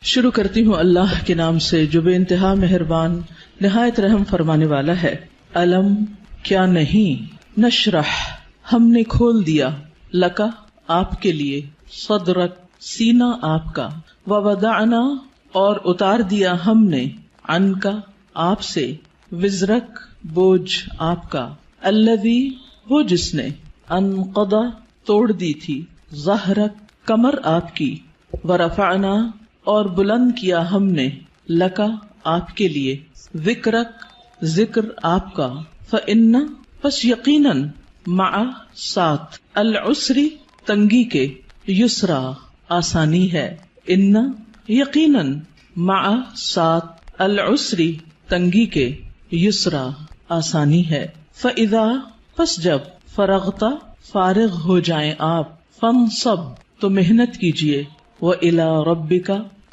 شروع کرتی ہوں اللہ کے نام سے جو بے انتہا مہربان نہایت رحم فرمانے والا ہے۔ علم کیا نہیں، نشرح ہم نے کھول دیا، لکا آپ کے لیے، صدرک سینہ آپ کا، ووضعنا اور اتار دیا ہم نے، عنکا آپ سے، وزرک بوجھ آپ کا، الذی وہ جس نے، انقضا توڑ دی تھی، ظہرک کمر آپ کی، ورفعنا اور بلند کیا ہم نے، لکا آپ کے لیے، ذکرک ذکر آپ کا، فإن پس یقیناً، مع ساتھ، العسری تنگی کے، یسرا آسانی ہے، ان یقیناً، مع ساتھ، العسری تنگی کے، یسرا آسانی ہے، فإذا پس جب، فرغتا فارغ ہو جائیں آپ، فانصب تو محنت کیجئے، وإلی ربک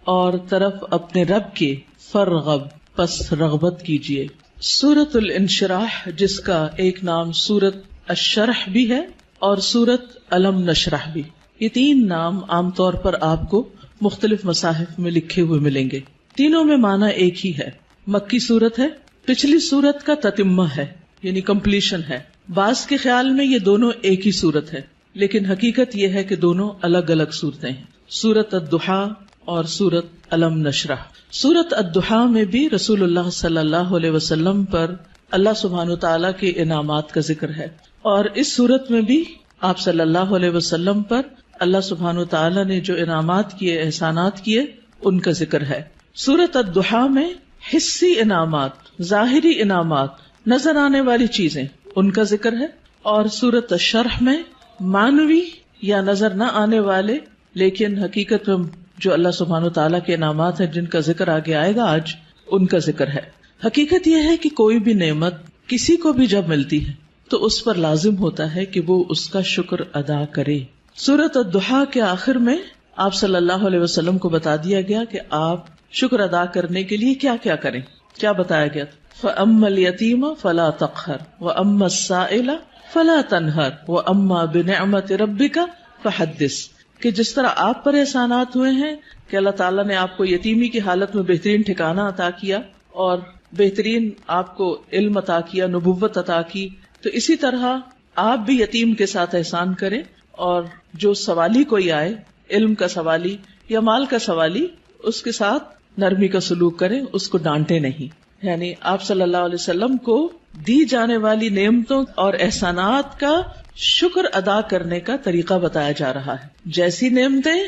اور طرف اپنے رب کے، فرغب پس رغبت کیجئے۔ سورۃ الانشراح جس کا ایک نام سورۃ الشرح بھی ہے اور سورۃ علم نشرح بھی، یہ تین نام عام طور پر آپ کو مختلف مصاحف میں لکھے ہوئے ملیں گے۔ تینوں میں معنی ایک ہی ہے، مکی سورت ہے، پچھلی سورت کا تتمہ ہے یعنی کمپلیشن ہے۔ بعض کے خیال میں یہ دونوں ایک ہی سورت ہے، لیکن حقیقت یہ ہے کہ دونوں الگ الگ سورتیں ہیں، سورۃ الضحیٰ اور سورۃ علم نشرح۔ سورۃ الضحیٰ میں بھی رسول اللہ صلی اللہ علیہ وسلم پر اللہ سبحانہ وتعالیٰ کے انعامات کا ذکر ہے، اور اس سورت میں بھی آپ صلی اللہ علیہ وسلم پر اللہ سبحانہ وتعالیٰ نے جو انعامات کیے، احسانات کیے، ان کا ذکر ہے۔ سورۃ الضحیٰ میں حسی انعامات، ظاہری انعامات، نظر آنے والی چیزیں، ان کا ذکر ہے، اور سورۃ الشرح میں معنوی یا نظر نہ آنے والے لیکن حقیقت میں جو اللہ سبحانہ وتعالیٰ کے انعامات ہیں جن کا ذکر آگے آئے گا آج، ان کا ذکر ہے۔ حقیقت یہ ہے کہ کوئی بھی نعمت کسی کو بھی جب ملتی ہے تو اس پر لازم ہوتا ہے کہ وہ اس کا شکر ادا کرے۔ سورۃ الضحیٰ کے آخر میں آپ صلی اللہ علیہ وسلم کو بتا دیا گیا کہ آپ شکر ادا کرنے کے لیے کیا کیا کریں۔ کیا بتایا گیا؟ فَأَمَّا الْيَتِيمَ فَلَا تَقْهَرْ وَأَمَّا السَّائِلَ فَلَا تَنْهَرْ وَأَمَّا بِنِعْمَةِ رَبِّكَ فَحَدِّثْ، کہ جس طرح آپ پر احسانات ہوئے ہیں کہ اللہ تعالیٰ نے آپ کو یتیمی کی حالت میں بہترین ٹھکانہ عطا کیا اور بہترین آپ کو علم عطا کیا، نبوت عطا کی، تو اسی طرح آپ بھی یتیم کے ساتھ احسان کریں، اور جو سوالی کوئی آئے، علم کا سوالی یا مال کا سوالی، اس کے ساتھ نرمی کا سلوک کریں، اس کو ڈانٹے نہیں۔ یعنی آپ صلی اللہ علیہ وسلم کو دی جانے والی نعمتوں اور احسانات کا شکر ادا کرنے کا طریقہ بتایا جا رہا ہے، جیسی نعمتیں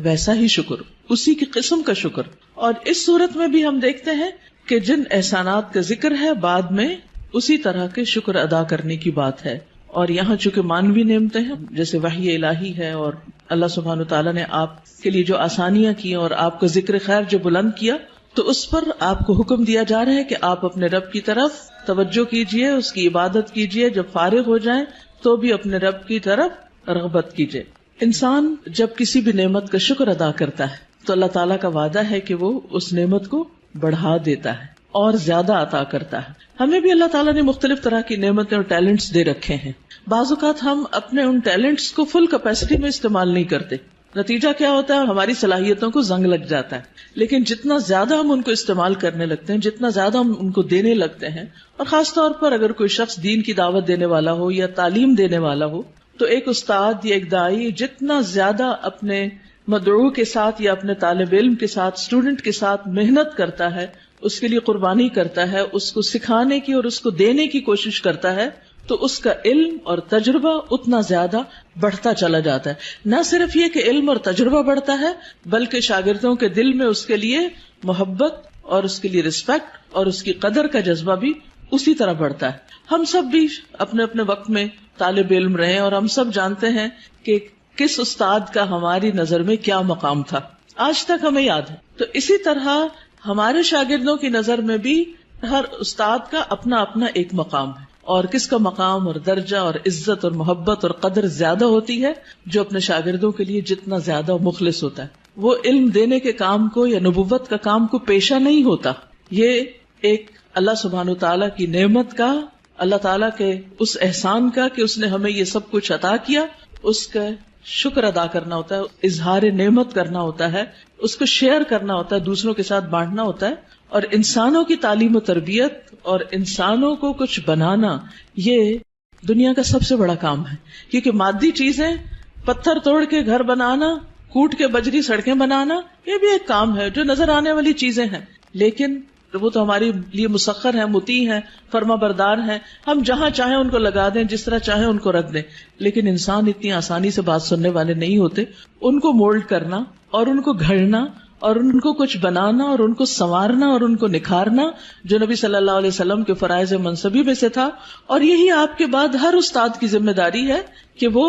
ویسا ہی شکر، اسی کی قسم کا شکر۔ اور اس صورت میں بھی ہم دیکھتے ہیں کہ جن احسانات کا ذکر ہے بعد میں اسی طرح کے شکر ادا کرنے کی بات ہے، اور یہاں چونکہ مانوی نعمتیں ہیں جیسے وحی الہی ہے، اور اللہ سبحانہ وتعالیٰ نے آپ کے لیے جو آسانیاں کی اور آپ کا ذکر خیر جو بلند کیا، تو اس پر آپ کو حکم دیا جا رہا ہے کہ آپ اپنے رب کی طرف توجہ کیجئے، اس کی عبادت کیجئے، جب فارغ ہو جائیں تو بھی اپنے رب کی طرف رغبت کیجئے۔ انسان جب کسی بھی نعمت کا شکر ادا کرتا ہے تو اللہ تعالیٰ کا وعدہ ہے کہ وہ اس نعمت کو بڑھا دیتا ہے اور زیادہ عطا کرتا ہے۔ ہمیں بھی اللہ تعالیٰ نے مختلف طرح کی نعمتیں اور ٹیلنٹس دے رکھے ہیں، بعض اوقات ہم اپنے ان ٹیلنٹس کو فل کیپیسٹی میں استعمال نہیں کرتے، نتیجہ کیا ہوتا ہے؟ ہماری صلاحیتوں کو زنگ لگ جاتا ہے۔ لیکن جتنا زیادہ ہم ان کو استعمال کرنے لگتے ہیں، جتنا زیادہ ہم ان کو دینے لگتے ہیں، اور خاص طور پر اگر کوئی شخص دین کی دعوت دینے والا ہو یا تعلیم دینے والا ہو، تو ایک استاد یا ایک داعی جتنا زیادہ اپنے مدعو کے ساتھ یا اپنے طالب علم کے ساتھ، اسٹوڈنٹ کے ساتھ محنت کرتا ہے، اس کے لیے قربانی کرتا ہے، اس کو سکھانے کی اور اس کو دینے کی کوشش کرتا ہے، تو اس کا علم اور تجربہ اتنا زیادہ بڑھتا چلا جاتا ہے۔ نہ صرف یہ کہ علم اور تجربہ بڑھتا ہے، بلکہ شاگردوں کے دل میں اس کے لیے محبت اور اس کے لیے رسپیکٹ اور اس کی قدر کا جذبہ بھی اسی طرح بڑھتا ہے۔ ہم سب بھی اپنے اپنے وقت میں طالب علم رہے، اور ہم سب جانتے ہیں کہ کس استاد کا ہماری نظر میں کیا مقام تھا، آج تک ہمیں یاد ہے۔ تو اسی طرح ہمارے شاگردوں کی نظر میں بھی ہر استاد کا اپنا اپنا ایک مقام ہے، اور کس کا مقام اور درجہ اور عزت اور محبت اور قدر زیادہ ہوتی ہے؟ جو اپنے شاگردوں کے لیے جتنا زیادہ مخلص ہوتا ہے، وہ علم دینے کے کام کو یا نبوت کا کام کو پیشہ نہیں ہوتا۔ یہ ایک اللہ سبحانہ وتعالیٰ کی نعمت کا، اللہ تعالیٰ کے اس احسان کا کہ اس نے ہمیں یہ سب کچھ عطا کیا، اس کا شکر ادا کرنا ہوتا ہے، اظہار نعمت کرنا ہوتا ہے، اس کو شیئر کرنا ہوتا ہے، دوسروں کے ساتھ بانٹنا ہوتا ہے. اور انسانوں کی تعلیم و تربیت اور انسانوں کو کچھ بنانا یہ دنیا کا سب سے بڑا کام ہے. کیونکہ مادی چیزیں، پتھر توڑ کے گھر بنانا، کوٹ کے بجری سڑکیں بنانا، یہ بھی ایک کام ہے جو نظر آنے والی چیزیں ہیں، لیکن وہ تو ہمارے لیے مسخر ہیں، مطیع ہیں، فرما بردار ہیں. ہم جہاں چاہیں ان کو لگا دیں، جس طرح چاہیں ان کو رکھ دیں. لیکن انسان اتنی آسانی سے بات سننے والے نہیں ہوتے. ان کو مولڈ کرنا اور ان کو گھڑنا اور ان کو کچھ بنانا اور ان کو سنوارنا اور ان کو نکھارنا، جو نبی صلی اللہ علیہ وسلم کے فرائض منصبی میں سے تھا. اور یہی آپ کے بعد ہر استاد کی ذمہ داری ہے کہ وہ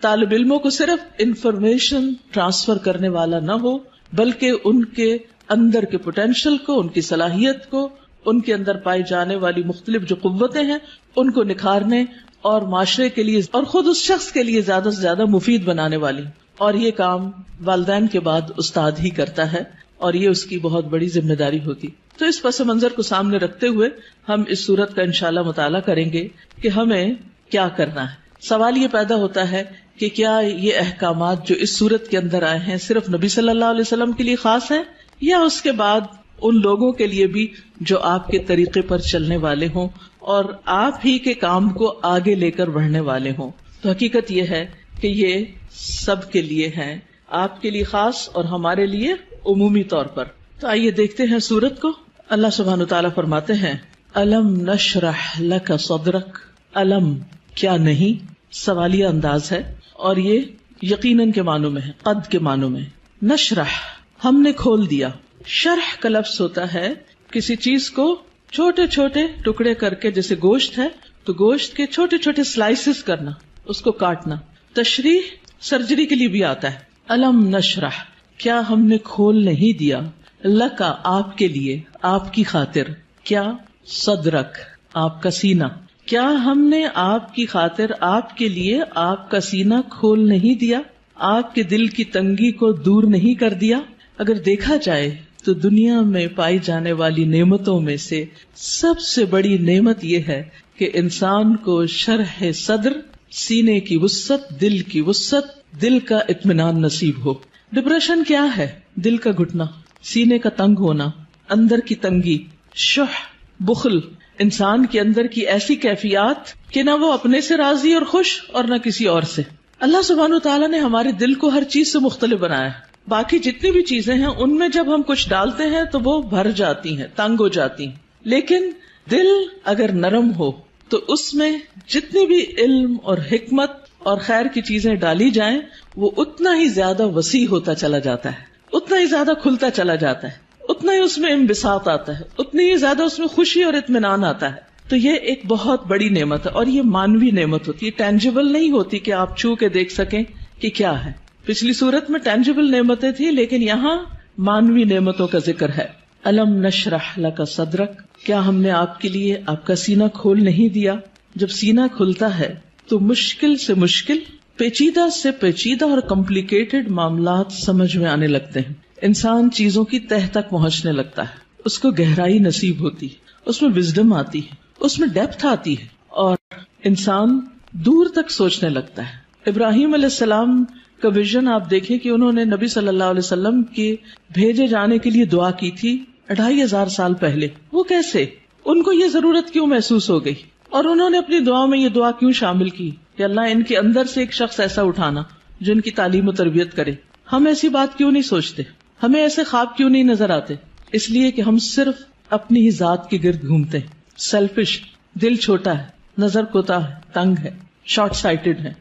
طالب علموں کو صرف انفارمیشن ٹرانسفر کرنے والا نہ ہو، بلکہ ان کے اندر کے پوٹینشل کو، ان کی صلاحیت کو، ان کے اندر پائی جانے والی مختلف جو قوتیں ہیں ان کو نکھارنے اور معاشرے کے لیے اور خود اس شخص کے لیے زیادہ سے زیادہ مفید بنانے والی. اور یہ کام والدین کے بعد استاد ہی کرتا ہے اور یہ اس کی بہت بڑی ذمہ داری ہوتی. تو اس پس منظر کو سامنے رکھتے ہوئے ہم اس سورت کا انشاءاللہ مطالعہ کریں گے کہ ہمیں کیا کرنا ہے. سوال یہ پیدا ہوتا ہے کہ کیا یہ احکامات جو اس سورت کے اندر آئے ہیں صرف نبی صلی اللہ علیہ وسلم کے لیے خاص ہیں یا اس کے بعد ان لوگوں کے لیے بھی جو آپ کے طریقے پر چلنے والے ہوں اور آپ ہی کے کام کو آگے لے کر بڑھنے والے ہوں. تو حقیقت یہ ہے کہ یہ سب کے لیے ہیں، آپ کے لیے خاص اور ہمارے لیے عمومی طور پر. تو آئیے دیکھتے ہیں سورت کو. اللہ سبحانہ تعالیٰ فرماتے ہیں الم نشرح لک صدرک. الم کیا نہیں سوالیہ انداز ہے اور یہ یقیناً کے معنوں میں ہے، قد کے معنوں میں. نشرح ہم نے کھول دیا. شرح کا لفظ ہوتا ہے کسی چیز کو چھوٹے چھوٹے ٹکڑے کر کے، جیسے گوشت ہے تو گوشت کے چھوٹے چھوٹے سلائسز کرنا، اس کو کاٹنا. تشریح سرجری کے لیے بھی آتا ہے. الم نشرح کیا ہم نے کھول نہیں دیا، لکا آپ کے لیے، آپ کی خاطر، کیا صدرک آپ کا سینہ، کیا ہم نے آپ کی خاطر، آپ کے لیے آپ کا سینہ کھول نہیں دیا، آپ کے دل کی تنگی کو دور نہیں کر دیا. اگر دیکھا جائے تو دنیا میں پائی جانے والی نعمتوں میں سے سب سے بڑی نعمت یہ ہے کہ انسان کو شرح صدر، سینے کی وسعت، دل کی وسعت، دل کا اطمینان نصیب ہو. ڈپریشن کیا ہے؟ دل کا گھٹنا، سینے کا تنگ ہونا، اندر کی تنگی، شح، بخل، انسان کے اندر کی ایسی کیفیات کہ نہ وہ اپنے سے راضی اور خوش اور نہ کسی اور سے. اللہ سبحانہ وتعالیٰ نے ہمارے دل کو ہر چیز سے مختلف بنایا ہے. باقی جتنی بھی چیزیں ہیں ان میں جب ہم کچھ ڈالتے ہیں تو وہ بھر جاتی ہیں، تنگ ہو جاتی ہیں. لیکن دل اگر نرم ہو تو اس میں جتنی بھی علم اور حکمت اور خیر کی چیزیں ڈالی جائیں وہ اتنا ہی زیادہ وسیع ہوتا چلا جاتا ہے، اتنا ہی زیادہ کھلتا چلا جاتا ہے، اتنا ہی اس میں انبساط آتا ہے، اتنی ہی زیادہ اس میں خوشی اور اطمینان آتا ہے. تو یہ ایک بہت بڑی نعمت ہے اور یہ مانوی نعمت ہوتی ہے، ٹینجیبل نہیں ہوتی کہ آپ چھو کے دیکھ سکیں کہ کیا ہے. پچھلی صورت میں ٹینجیبل نعمتیں تھیں لیکن یہاں مانوی نعمتوں کا ذکر ہے. الم نشرح لک صدرک کیا ہم نے آپ کے لیے آپ کا سینہ کھول نہیں دیا. جب سینہ کھلتا ہے تو مشکل سے مشکل، پیچیدہ سے پیچیدہ اور کمپلیکیٹڈ معاملات سمجھ میں آنے لگتے ہیں. انسان چیزوں کی تہ تک پہنچنے لگتا ہے، اس کو گہرائی نصیب ہوتی ہے، اس میں وزڈم آتی ہے، اس میں ڈیپتھ آتی ہے اور انسان دور تک سوچنے لگتا ہے. ابراہیم علیہ السلام کا ویژن آپ دیکھیں کہ انہوں نے نبی صلی اللہ علیہ وسلم کے بھیجے جانے کے لیے دعا کی تھی 2500 سال پہلے. وہ کیسے؟ ان کو یہ ضرورت کیوں محسوس ہو گئی اور انہوں نے اپنی دعا میں یہ دعا کیوں شامل کی کہ اللہ ان کے اندر سے ایک شخص ایسا اٹھانا جو ان کی تعلیم و تربیت کرے. ہم ایسی بات کیوں نہیں سوچتے؟ ہمیں ایسے خواب کیوں نہیں نظر آتے؟ اس لیے کہ ہم صرف اپنی ہی ذات کے گرد گھومتے ہیں. سیلفش، دل چھوٹا ہے، نظر کوتا ہے، تنگ ہے، شارٹ سائٹڈ ہے،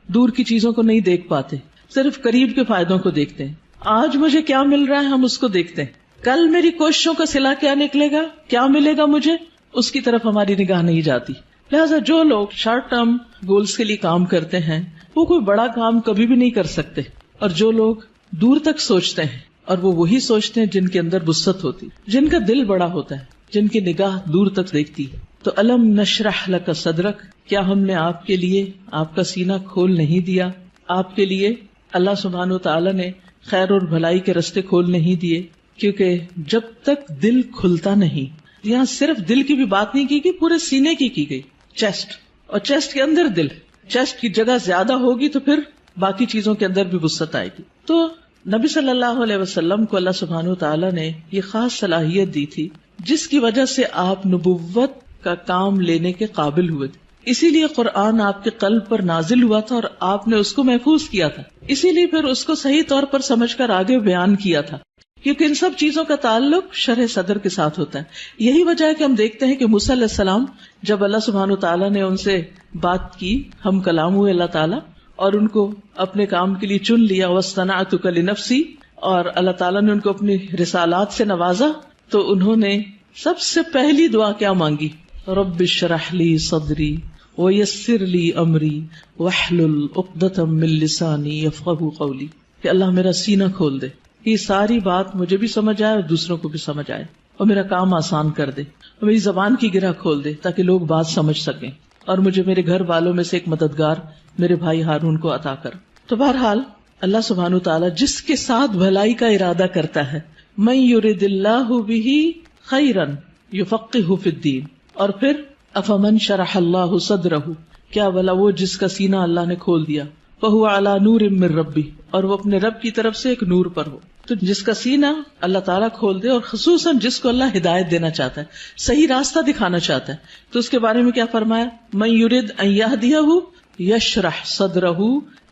دور کی چیزوں کو نہیں دیکھ پاتے، صرف قریب کے فائدوں کو دیکھتے ہیں. آج مجھے کیا مل رہا ہے ہم اس کو دیکھتے ہیں، کل میری کوششوں کا صلہ کیا نکلے گا، کیا ملے گا مجھے، اس کی طرف ہماری نگاہ نہیں جاتی. لہٰذا جو لوگ شارٹ ٹرم گولز کے لیے کام کرتے ہیں وہ کوئی بڑا کام کبھی بھی نہیں کر سکتے، اور جو لوگ دور تک سوچتے ہیں اور وہ وہی سوچتے ہیں جن کے اندر وسعت ہوتی، جن کا دل بڑا ہوتا ہے، جن کی نگاہ دور تک دیکھتی. تو الم نشرح لک صدرک کیا ہم نے آپ کے لیے آپ کا سینہ کھول نہیں دیا. آپ کے لیے اللہ سبحانہ وتعالی نے خیر اور بھلائی کے رستے کھول نہیں دیے، کیونکہ جب تک دل کھلتا نہیں، یہاں صرف دل کی بھی بات نہیں کی گئی، پورے سینے کی گئی، چیسٹ، اور چیسٹ کے اندر دل. چیسٹ کی جگہ زیادہ ہوگی تو پھر باقی چیزوں کے اندر بھی وسعت آئے گی. تو نبی صلی اللہ علیہ وسلم کو اللہ سبحانہ وتعالی نے یہ خاص صلاحیت دی تھی جس کی وجہ سے آپ نبوت کا کام لینے کے قابل ہوئے تھے. اسی لیے قرآن آپ کے قلب پر نازل ہوا تھا اور آپ نے اس کو محفوظ کیا تھا. اسی لیے پھر اس کو صحیح طور پر سمجھ کر آگے بیان کیا تھا، کیونکہ ان سب چیزوں کا تعلق شرح صدر کے ساتھ ہوتا ہے. یہی وجہ ہے کہ ہم دیکھتے ہیں کہ موسیٰ علیہ السلام جب اللہ سبحانہ وتعالی نے ان سے بات کی، ہم کلام ہوئے اللہ تعالیٰ اور ان کو اپنے کام کے لیے چن لیا، وَاصْطَنَعْتُكَ لِنَفْسِي، اور اللہ تعالیٰ نے ان کو اپنی رسالات سے نوازا، تو انہوں نے سب سے پہلی دعا کیا مانگی؟ رب اشرح لی صدری ویسر لی امری واحلل عقدۃ من لسانی یفقہوا قولی، کہ اللہ میرا سینہ کھول دے، یہ ساری بات مجھے بھی سمجھ آئے اور دوسروں کو بھی سمجھ آئے، اور میرا کام آسان کر دے، اور میری زبان کی گرہ کھول دے تاکہ لوگ بات سمجھ سکیں، اور مجھے میرے گھر والوں میں سے ایک مددگار میرے بھائی ہارون کو عطا کر. تو بہرحال اللہ سبحانہ وتعالی جس کے ساتھ بھلائی کا ارادہ کرتا ہے، من یرد اللہ بہ خیرا یفقہہ فی الدین، اور پھر افمن شرح اللہ صدرہ، کیا بھلا وہ جس کا سینہ اللہ نے کھول دیا، فہو علی نور من ربہ، اور وہ اپنے رب کی طرف سے ایک نور پر ہو. تو جس کا سینہ اللہ تعالیٰ کھول دے، اور خصوصاً جس کو اللہ ہدایت دینا چاہتا ہے، صحیح راستہ دکھانا چاہتا ہے، تو اس کے بارے میں کیا فرمایا؟ من یرد ان یہدیہ یشرح صدرہ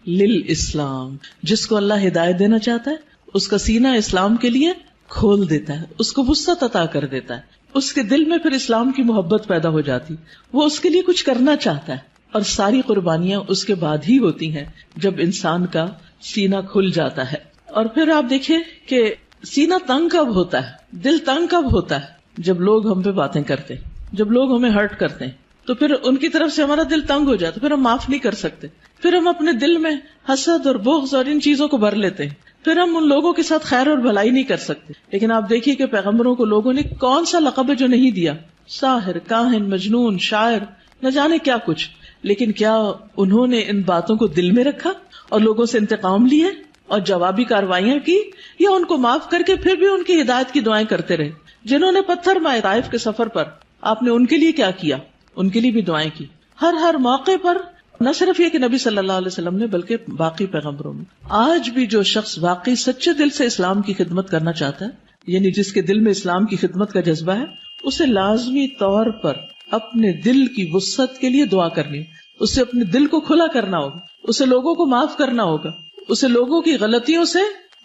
للاسلام، جس کو اللہ ہدایت دینا چاہتا ہے اس کا سینہ اسلام کے لیے کھول دیتا ہے، اس کو وسعت عطا کر دیتا ہے، اس کے دل میں پھر اسلام کی محبت پیدا ہو جاتی، وہ اس کے لیے کچھ کرنا چاہتا ہے. اور ساری قربانیاں اس کے بعد ہی ہوتی ہیں جب انسان کا سینہ کھل جاتا ہے. اور پھر آپ دیکھیں کہ سینہ تنگ کب ہوتا ہے، دل تنگ کب ہوتا ہے؟ جب لوگ ہم پہ باتیں کرتے ہیں، جب لوگ ہمیں ہرٹ کرتے ہیں، تو پھر ان کی طرف سے ہمارا دل تنگ ہو جاتا، پھر ہم معاف نہیں کر سکتے، پھر ہم اپنے دل میں حسد اور بغض اور ان چیزوں کو بھر لیتے ہیں، پھر ہم ان لوگوں کے ساتھ خیر اور بھلائی نہیں کر سکتے. لیکن آپ دیکھیے کہ پیغمبروں کو لوگوں نے کون سا لقب ہے جو نہیں دیا، ساحر، کاہن، مجنون، شاعر، نہ جانے کیا کچھ، لیکن کیا انہوں نے ان باتوں کو دل میں رکھا اور لوگوں سے انتقام لیے اور جوابی کارروائیاں کی، یا ان کو معاف کر کے پھر بھی ان کی ہدایت کی دعائیں کرتے رہے؟ جنہوں نے پتھر مارے طائف کے سفر پر، آپ نے ان کے لیے کیا کیا؟ ان کے لیے بھی دعائیں کی. ہر موقع پر نہ صرف یہ کہ نبی صلی اللہ علیہ وسلم نے، بلکہ باقی پیغمبروں میں. آج بھی جو شخص واقعی سچے دل سے اسلام کی خدمت کرنا چاہتا ہے، یعنی جس کے دل میں اسلام کی خدمت کا جذبہ ہے، اسے لازمی طور پر اپنے دل کی وسعت کے لیے دعا کرنی، اسے اپنے دل کو کھلا کرنا ہوگا، اسے لوگوں کو معاف کرنا ہوگا، اسے لوگوں کی غلطیوں سے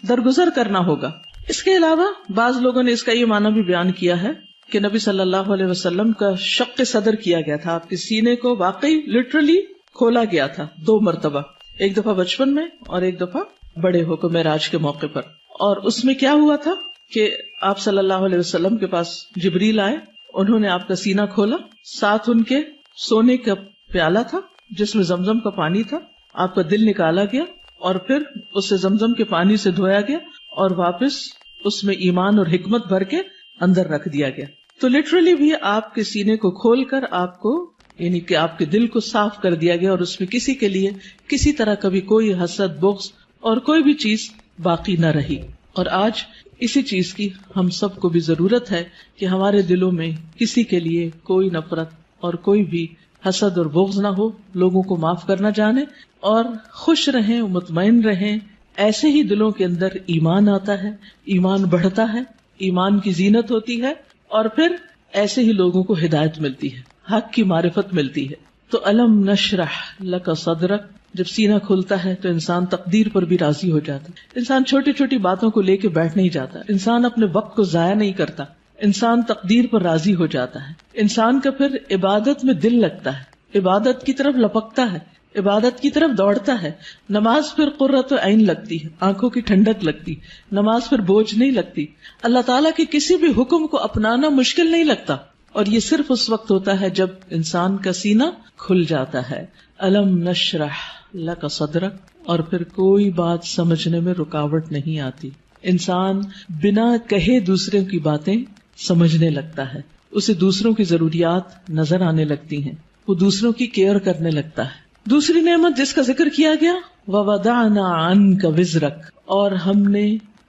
درگزر کرنا ہوگا. اس کے علاوہ بعض لوگوں نے اس کا یہ معنی بھی بیان کیا ہے کہ نبی صلی اللہ علیہ وسلم کا شق صدر کیا گیا تھا، آپ کے سینے کو واقعی لٹرلی کھولا گیا تھا 2 مرتبہ، ایک دفعہ بچپن میں اور ایک دفعہ بڑے ہو کر معراج کے موقع پر. اور اس میں کیا ہوا تھا کہ آپ صلی اللہ علیہ وسلم کے پاس جبریل آئے، انہوں نے آپ کا سینہ کھولا، ساتھ ان کے سونے کا پیالہ تھا جس میں زمزم کا پانی تھا، آپ کا دل نکالا گیا اور پھر اسے زمزم کے پانی سے دھویا گیا اور واپس اس میں ایمان اور حکمت بھر کے اندر رکھ دیا گیا. تو لٹرلی بھی آپ کے سینے کو کھول کر آپ کو، یعنی کہ آپ کے دل کو صاف کر دیا گیا، اور اس میں کسی کے لیے کسی طرح کبھی کوئی حسد، بغض اور کوئی بھی چیز باقی نہ رہی. اور آج اسی چیز کی ہم سب کو بھی ضرورت ہے کہ ہمارے دلوں میں کسی کے لیے کوئی نفرت اور کوئی بھی حسد اور بغض نہ ہو، لوگوں کو معاف کرنا جانے اور خوش رہیں، مطمئن رہیں. ایسے ہی دلوں کے اندر ایمان آتا ہے، ایمان بڑھتا ہے، ایمان کی زینت ہوتی ہے، اور پھر ایسے ہی لوگوں کو ہدایت ملتی ہے، حق کی معرفت ملتی ہے. تو الم نشرح لک صدرک، جب سینہ کھلتا ہے تو انسان تقدیر پر بھی راضی ہو جاتا ہے. انسان چھوٹی چھوٹی باتوں کو لے کے بیٹھ نہیں جاتا، انسان اپنے وقت کو ضائع نہیں کرتا، انسان تقدیر پر راضی ہو جاتا ہے. انسان کا پھر عبادت میں دل لگتا ہے، عبادت کی طرف لپکتا ہے، عبادت کی طرف دوڑتا ہے. نماز پھر قرۃ عین لگتی ہے، آنکھوں کی ٹھنڈک لگتی، نماز پھر بوجھ نہیں لگتی، اللہ تعالیٰ کے کسی بھی حکم کو اپنانا مشکل نہیں لگتا. اور یہ صرف اس وقت ہوتا ہے جب انسان کا سینہ کھل جاتا ہے. الم نشرح لک صدرک، اور پھر کوئی بات سمجھنے میں رکاوٹ نہیں آتی. انسان بنا کہے دوسروں کی باتیں سمجھنے لگتا ہے، اسے دوسروں کی ضروریات نظر آنے لگتی ہیں، وہ دوسروں کی کیئر کرنے لگتا ہے. دوسری نعمت جس کا ذکر کیا گیا، وَوَضَعْنَا عَنْكَ وِزْرَكَ، اور ہم نے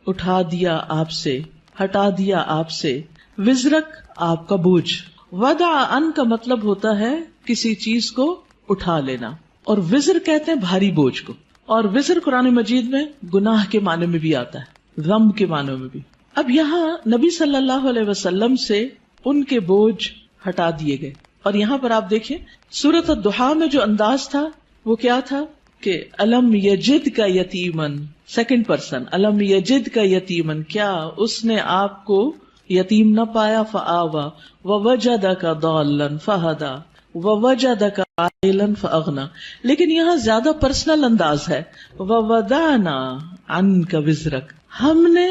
اٹھا دیا آپ سے، ہٹا دیا آپ سے، وزرک آپ کا بوجھ. وضع ان کا مطلب ہوتا ہے کسی چیز کو اٹھا لینا، اور وزر کہتے ہیں بھاری بوجھ کو. اور وزر قرآن مجید میں گناہ کے معنی میں بھی آتا ہے، ذنب کے معنی میں بھی۔ اب یہاں نبی صلی اللہ علیہ وسلم سے ان کے بوجھ ہٹا دیے گئے، اور یہاں پر آپ دیکھیں سورۃ الضحیٰ میں جو انداز تھا وہ کیا تھا کہ الم یجد کا یتیمن، سیکنڈ پرسن، الم یجد کا یتیمن، کیا اس نے آپ کو یتیم نہ پایا، فآوا ووجدک ضالا فہدی ووجدک عائلا فاغنی، لیکن یہاں زیادہ پرسنل انداز ہے، ووضعنا عنک وزرک، ہم نے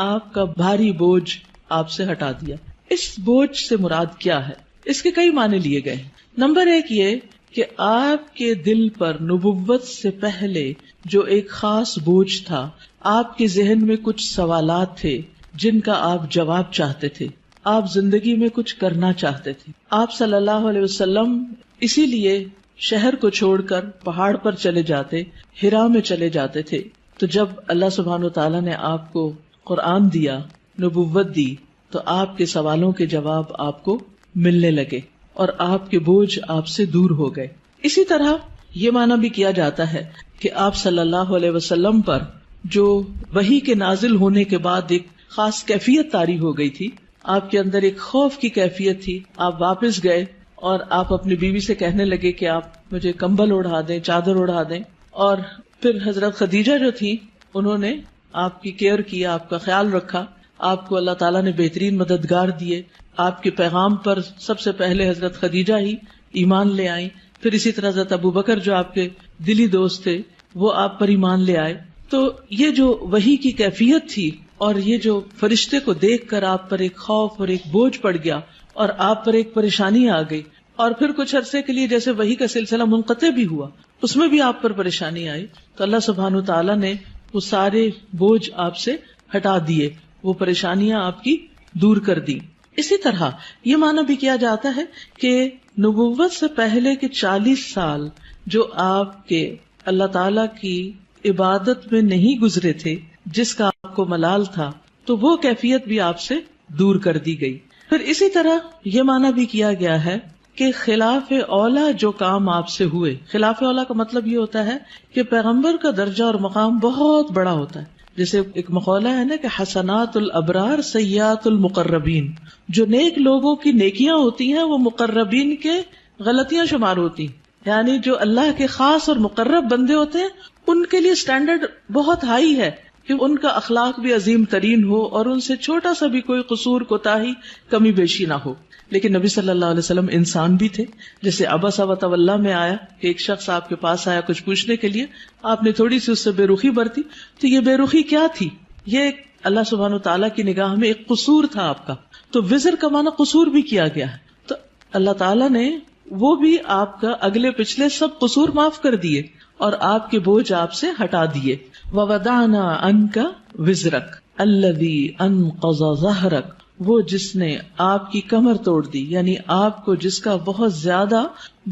آپ کا بھاری بوجھ آپ سے ہٹا دیا۔ اس بوجھ سے مراد کیا ہے؟ اس کے کئی معنی لیے گئے۔ نمبر ایک یہ کہ آپ کے دل پر نبوت سے پہلے جو ایک خاص بوجھ تھا، آپ کے ذہن میں کچھ سوالات تھے جن کا آپ جواب چاہتے تھے، آپ زندگی میں کچھ کرنا چاہتے تھے۔ آپ صلی اللہ علیہ وسلم اسی لیے شہر کو چھوڑ کر پہاڑ پر چلے جاتے، ہرا میں چلے جاتے تھے۔ تو جب اللہ سبحانہ وتعالیٰ نے آپ کو قرآن دیا، نبوت دی، تو آپ کے سوالوں کے جواب آپ کو ملنے لگے اور آپ کے بوجھ آپ سے دور ہو گئے۔ اسی طرح یہ معنی بھی کیا جاتا ہے کہ آپ صلی اللہ علیہ وسلم پر جو وحی کے نازل ہونے کے بعد ایک خاص کیفیت طاری ہو گئی تھی، آپ کے اندر ایک خوف کی کیفیت تھی۔ آپ واپس گئے اور آپ اپنی بیوی سے کہنے لگے کہ آپ مجھے کمبل اڑا دیں، چادر اڑا دیں، اور پھر حضرت خدیجہ جو تھی انہوں نے آپ کی کیئر کیا، آپ کا خیال رکھا، آپ کو اللہ تعالیٰ نے بہترین مددگار دیے۔ آپ کے پیغام پر سب سے پہلے حضرت خدیجہ ہی ایمان لے آئیں، پھر اسی طرح حضرت ابو بکر جو آپ کے دلی دوست تھے وہ آپ پر ایمان لے آئے۔ تو یہ جو وحی کی کیفیت تھی اور یہ جو فرشتے کو دیکھ کر آپ پر ایک خوف اور ایک بوجھ پڑ گیا اور آپ پر ایک پریشانی آ گئی، اور پھر کچھ عرصے کے لیے جیسے وحی کا سلسلہ منقطع بھی ہوا، اس میں بھی آپ پر پریشانی آئی، تو اللہ سبحانہ تعالیٰ نے وہ سارے بوجھ آپ سے ہٹا دیے، وہ پریشانیاں آپ کی دور کر دی۔ اسی طرح یہ معنی بھی کیا جاتا ہے کہ نبوت سے پہلے کے 40 سال جو آپ کے اللہ تعالیٰ کی عبادت میں نہیں گزرے تھے، جس کا آپ کو ملال تھا، تو وہ کیفیت بھی آپ سے دور کر دی گئی۔ پھر اسی طرح یہ معنی بھی کیا گیا ہے کہ خلاف اولا جو کام آپ سے ہوئے، خلاف اولا کا مطلب یہ ہوتا ہے کہ پیغمبر کا درجہ اور مقام بہت بڑا ہوتا ہے۔ جیسے ایک مقولہ ہے نا کہ حسنات الابرار سیئات المقربین، جو نیک لوگوں کی نیکیاں ہوتی ہیں وہ مقربین کے غلطیاں شمار ہوتی ہیں، یعنی جو اللہ کے خاص اور مقرب بندے ہوتے ہیں ان کے لیے سٹینڈرڈ بہت ہائی ہے کہ ان کا اخلاق بھی عظیم ترین ہو اور ان سے چھوٹا سا بھی کوئی قصور کوتاہی کمی بیشی نہ ہو۔ لیکن نبی صلی اللہ علیہ وسلم انسان بھی تھے، جیسے عبس وتولی میں آیا کہ ایک شخص آپ کے پاس آیا کچھ پوچھنے کے لیے، آپ نے تھوڑی سی اس سے بے رخی برتی، تو یہ بے رخی کیا تھی؟ یہ اللہ سبحانہ وتعالیٰ کی نگاہ میں ایک قصور تھا آپ کا، تو وزر کا معنی قصور بھی کیا گیا ہے۔ تو اللہ تعالیٰ نے وہ بھی آپ کا اگلے پچھلے سب قصور معاف کر دیے اور آپ کے بوجھ آپ سے ہٹا دیے۔ وَوَضَعْنَا عَنْكَ وِزْرَكَ الَّذِي أَنْقَضَ ظَهْرَكَ، وہ جس نے آپ کی کمر توڑ دی، یعنی آپ کو جس کا بہت زیادہ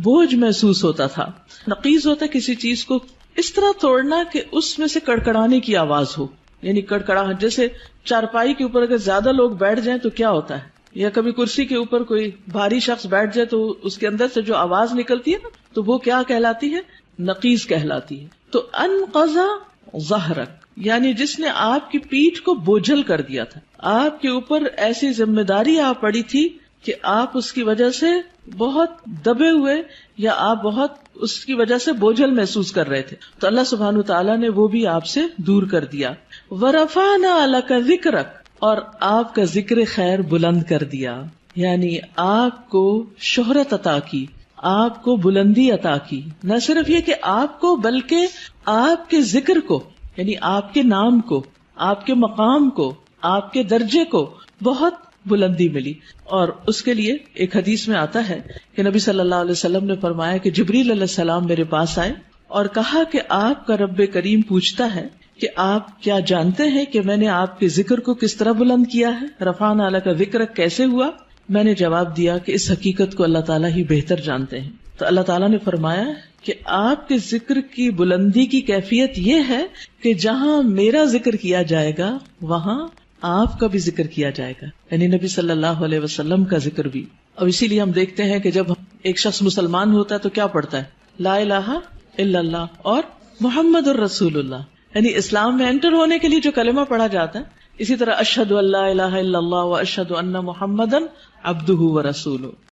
بوجھ محسوس ہوتا تھا۔ نقیض ہوتا ہے کسی چیز کو اس طرح توڑنا کہ اس میں سے کڑکڑانے کی آواز ہو، یعنی کڑکڑاہٹ، جیسے چارپائی کے اوپر اگر زیادہ لوگ بیٹھ جائیں تو کیا ہوتا ہے، یا کبھی کرسی کے اوپر کوئی بھاری شخص بیٹھ جائے تو اس کے اندر سے جو آواز نکلتی ہے نا، تو وہ کیا کہلاتی ہے؟ نقیض کہلاتی ہے۔ تو انقض ظہرک، یعنی جس نے آپ کی پیٹھ کو بوجھل کر دیا تھا، آپ کے اوپر ایسی ذمہ داری آ پڑی تھی کہ آپ اس کی وجہ سے بہت دبے ہوئے یا آپ بہت اس کی وجہ سے بوجھل محسوس کر رہے تھے، تو اللہ سبحانہ تعالیٰ نے وہ بھی آپ سے دور کر دیا۔ وَرَفَعْنَا لَكَ ذِكْرَكَ، اور آپ کا ذکر خیر بلند کر دیا، یعنی آپ کو شہرت عطا کی، آپ کو بلندی عطا کی، نہ صرف یہ کہ آپ کو بلکہ آپ کے ذکر کو، یعنی آپ کے نام کو، آپ کے مقام کو، آپ کے درجے کو بہت بلندی ملی۔ اور اس کے لیے ایک حدیث میں آتا ہے کہ نبی صلی اللہ علیہ وسلم نے فرمایا کہ جبریل علیہ السلام میرے پاس آئے اور کہا کہ آپ کا رب کریم پوچھتا ہے کہ آپ کیا جانتے ہیں کہ میں نے آپ کے ذکر کو کس طرح بلند کیا ہے؟ رفعنا لک ذکرک کیسے ہوا؟ میں نے جواب دیا کہ اس حقیقت کو اللہ تعالیٰ ہی بہتر جانتے ہیں۔ تو اللہ تعالیٰ نے فرمایا کہ آپ کے ذکر کی بلندی کی کیفیت یہ ہے کہ جہاں میرا ذکر کیا جائے گا وہاں آپ کا بھی ذکر کیا جائے گا، یعنی نبی صلی اللہ علیہ وسلم کا ذکر بھی۔ اور اسی لیے ہم دیکھتے ہیں کہ جب ایک شخص مسلمان ہوتا ہے تو کیا پڑھتا ہے؟ لا الہ الا اللہ اور محمد الرسول اللہ، یعنی اسلام میں انٹر ہونے کے لیے جو کلمہ پڑھا جاتا ہے. اسی طرح اشہد ان لا الہ الا اللہ و اشہد ان محمدن عبدہ و رسولہ.